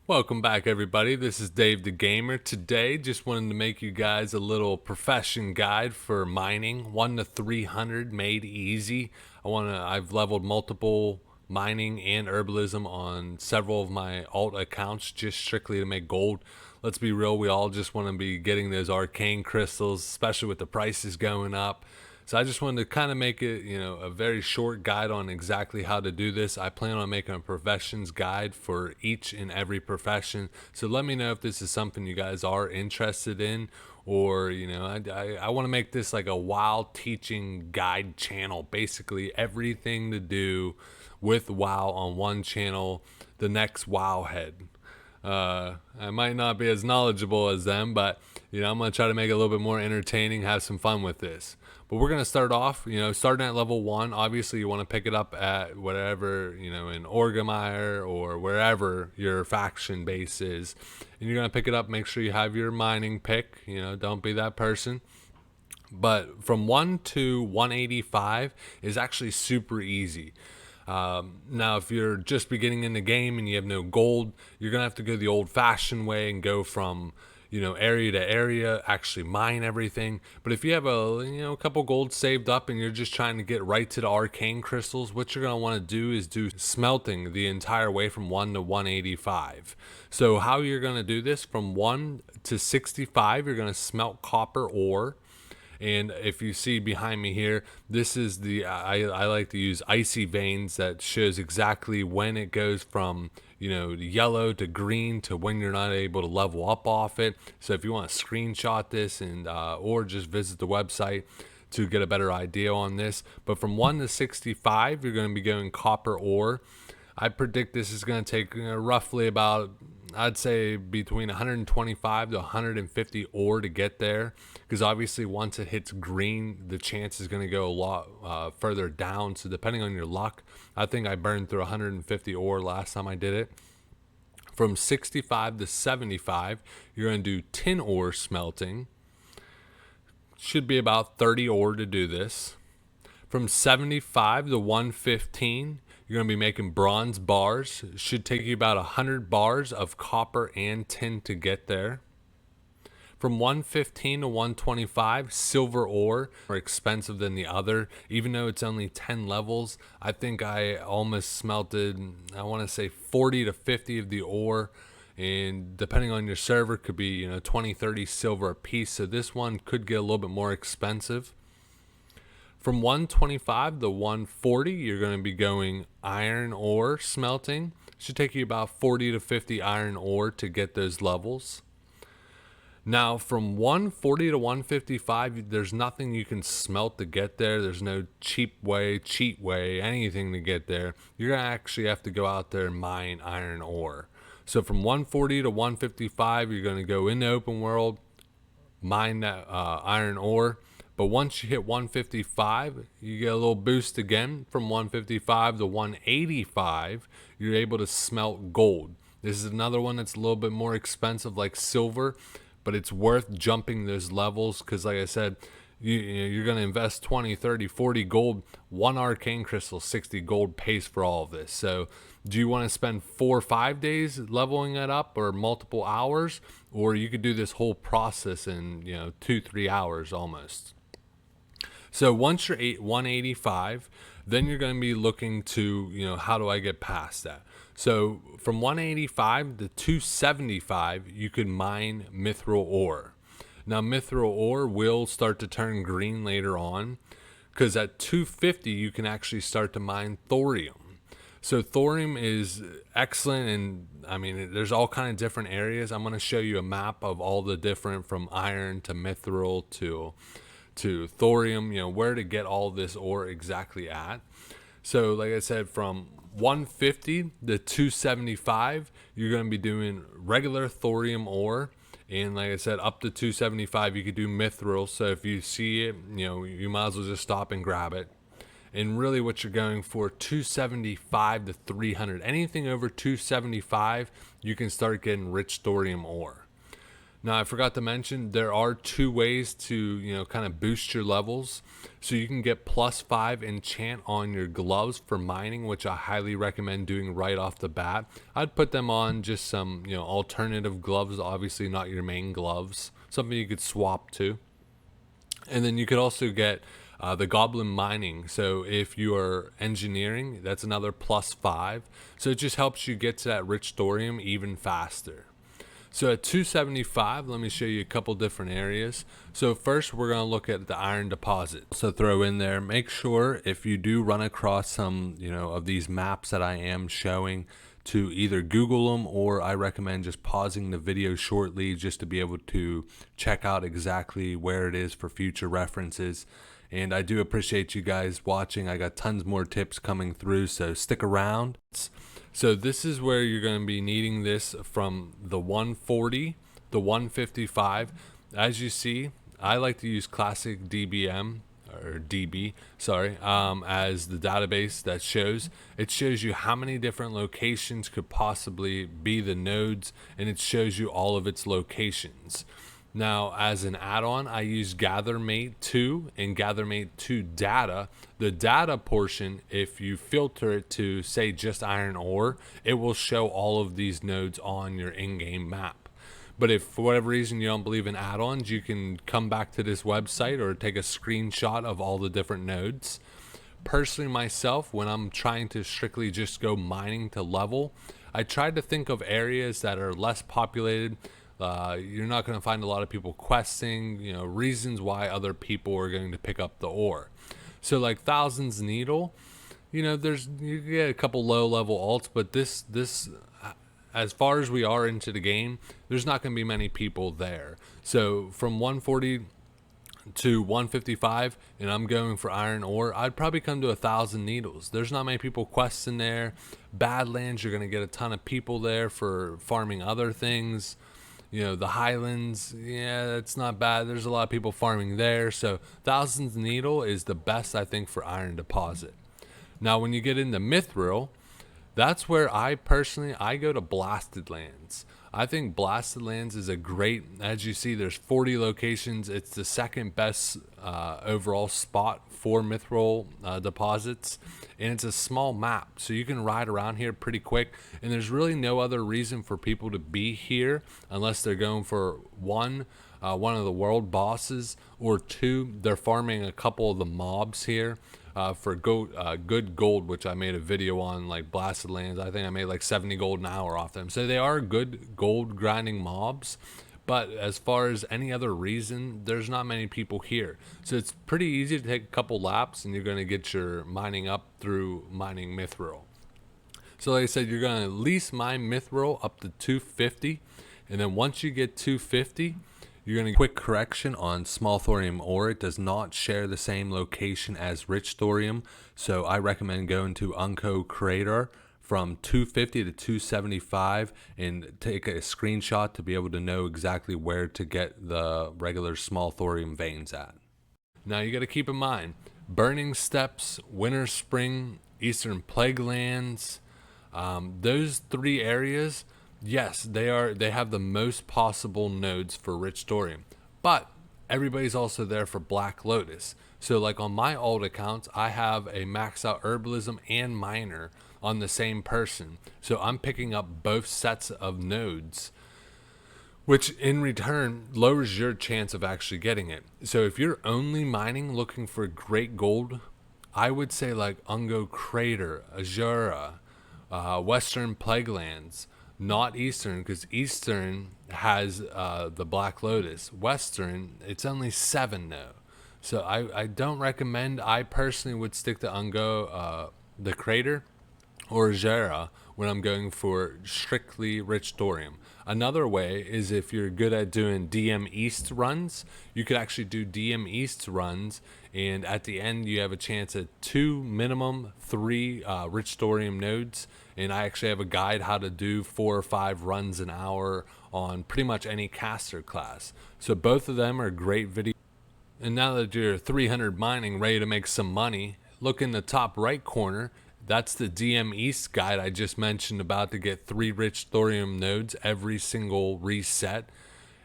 Welcome back, everybody. This is Dave the Gamer. Today, just wanted to make you guys a little profession guide for mining, 1 to 300 made easy. I've leveled multiple mining and herbalism on several of my alt accounts just strictly to make gold. Let's be real, we all just want to be getting those arcane crystals, especially with the prices going up. So I just wanted to kind of make it, a very short guide on exactly how to do this. I plan on making a professions guide for each and every profession. So let me know if this is something you guys are interested in, or I want to make this like a WoW teaching guide channel. Basically, everything to do with WoW on one channel. The next WoW head. I might not be as knowledgeable as them, but I'm gonna try to make it a little bit more entertaining, have some fun with this. But we're gonna start off, starting at level 1. Obviously, you want to pick it up at whatever, in Orgrimmar or wherever your faction base is, and you're gonna pick it up. Make sure you have your mining pick. Don't be that person. But from 1 to 185 is actually super easy. Now, if you're just beginning in the game and you have no gold, you're gonna have to go the old-fashioned way and go from area to area, actually mine everything. But if you have a couple gold saved up and you're just trying to get right to the arcane crystals, what you're gonna want to do is do smelting the entire way from 1 to 185. So how you're gonna do this: from 1 to 65, you're gonna smelt copper ore. And if you see behind me here, this is I like to use icy veins that shows exactly when it goes from yellow to green to when you're not able to level up off it. So if you want to screenshot this and or just visit the website to get a better idea on this. But from 1 to 65, you're going to be going copper ore. I predict this is going to take roughly about, I'd say, between 125 to 150 ore to get there, because obviously once it hits green, the chance is going to go a lot further down. So depending on your luck, I think I burned through 150 ore last time I did it. From 65 to 75, you're going to do tin ore smelting. Should be about 30 ore to do this. From 75 to 115, you're going to be making bronze bars. It should take you about 100 bars of copper and tin to get there. From 115 to 125, silver ore, more expensive than the other. Even though it's only 10 levels, I think I almost smelted, I want to say 40 to 50 of the ore. And depending on your server, could be 20, 30 silver a piece. So this one could get a little bit more expensive. From 125 to 140, you're going to be going iron ore smelting. Should take you about 40 to 50 iron ore to get those levels. Now, from 140 to 155, there's nothing you can smelt to get there. There's no cheat way, anything to get there. You're going to actually have to go out there and mine iron ore. So from 140 to 155, you're going to go in the open world, mine that iron ore. But once you hit 155, you get a little boost again. From 155 to 185, you're able to smelt gold. This is another one that's a little bit more expensive, like silver, but it's worth jumping those levels because, like I said, you're going to invest 20, 30, 40 gold. One arcane crystal, 60 gold pays for all of this. So do you want to spend 4 or 5 days leveling it up, or multiple hours? Or you could do this whole process in 2-3 hours almost. So once you're 185, then you're going to be looking to, how do I get past that? So from 185 to 275, you can mine mithril ore. Now, mithril ore will start to turn green later on, because at 250, you can actually start to mine thorium. So thorium is excellent, and I mean, there's all kinds of different areas. I'm going to show you a map of all the different, from iron to mithril to thorium, where to get all this ore exactly at. So like I said, from 150 to 275, you're going to be doing regular thorium ore. And like I said, up to 275, you could do mithril. So if you see it, you might as well just stop and grab it. And really what you're going for, 275 to 300. Anything over 275, you can start getting rich thorium ore. Now, I forgot to mention there are two ways to, kind of boost your levels. So you can get +5 enchant on your gloves for mining, which I highly recommend doing right off the bat. I'd put them on just some, alternative gloves, obviously not your main gloves, something you could swap to. And then you could also get the goblin mining. So if you are engineering, that's another +5. So it just helps you get to that rich thorium even faster. So at 275, let me show you a couple different areas. So first we're going to look at the iron deposit. So throw in there, make sure if you do run across some, of these maps that I am showing, to either Google them, or I recommend just pausing the video shortly just to be able to check out exactly where it is for future references. And I do appreciate you guys watching. I got tons more tips coming through, so stick around. So this is where you're going to be needing this from the 140, the 155. As you see, I like to use classic DBM or DB, sorry, as the database that shows. It shows you how many different locations could possibly be the nodes, and it shows you all of its locations. Now, as an add-on, I use Gathermate 2 and Gathermate 2 data. The data portion, if you filter it to say just iron ore, it will show all of these nodes on your in-game map. But if for whatever reason you don't believe in add-ons, you can come back to this website or take a screenshot of all the different nodes. Personally, myself, when I'm trying to strictly just go mining to level, I try to think of areas that are less populated. You're not going to find a lot of people questing, reasons why other people are going to pick up the ore. So like Thousands Needle, you get a couple low level alts, but this as far as we are into the game, there's not going to be many people there. So from 140 to 155, and I'm going for iron ore, I'd probably come to 1,000 Needles. There's not many people questing there. Badlands, you're going to get a ton of people there for farming other things. The Highlands, yeah, that's not bad. There's a lot of people farming there. So Thousands Needle is the best, I think, for iron deposit. Now, when you get into mithril, that's where I go to Blasted Lands. I think Blasted Lands is a great, as you see, there's 40 locations. It's the second best overall spot for mithril deposits, and it's a small map, so you can ride around here pretty quick, and there's really no other reason for people to be here unless they're going for one of the world bosses, or two, they're farming a couple of the mobs here. For good gold, which I made a video on, like Blasted Lands. I think I made like 70 gold an hour off them. So they are good gold grinding mobs. But as far as any other reason, there's not many people here. So it's pretty easy to take a couple laps and you're going to get your mining up through mining mithril. So like I said, you're going to at least mine mithril up to 250. And then once you get 250, you're going to quick correction on small thorium ore. It does not share the same location as rich thorium, so I recommend going to Unco Crater from 250 to 275 and take a screenshot to be able to know exactly where to get the regular small thorium veins at. Now you got to keep in mind, Burning Steppes, Winter Spring, Eastern Plague Lands, those three areas, yes, they have the most possible nodes for rich thorium, but everybody's also there for Black Lotus. So like on my old accounts, I have a max out herbalism and miner on the same person. So I'm picking up both sets of nodes, which in return lowers your chance of actually getting it. So if you're only mining looking for great gold, I would say like Ungo Crater, Azura, Western Plague Lands. Not Eastern, because Eastern has the Black Lotus. Western, it's only 7 though. So I don't recommend. I personally would stick to Ungo, the Crater, or Jera when I'm going for strictly rich thorium. Another way is if you're good at doing DM East runs, you could actually do DM East runs, and at the end you have a chance at 2 minimum 3 rich thorium nodes. And I actually have a guide how to do 4 or 5 runs an hour on pretty much any caster class. So both of them are great videos. And now that you're 300 mining, ready to make some money, look in the top right corner. That's the DM East guide I just mentioned about to get 3 rich thorium nodes every single reset.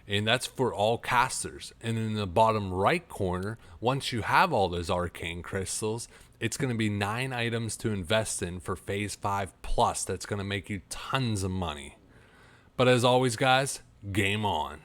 and that's for all casters. And in the bottom right corner, once you have all those arcane crystals, it's going to be 9 items to invest in for phase 5 plus. That's going to make you tons of money. But as always, guys, game on.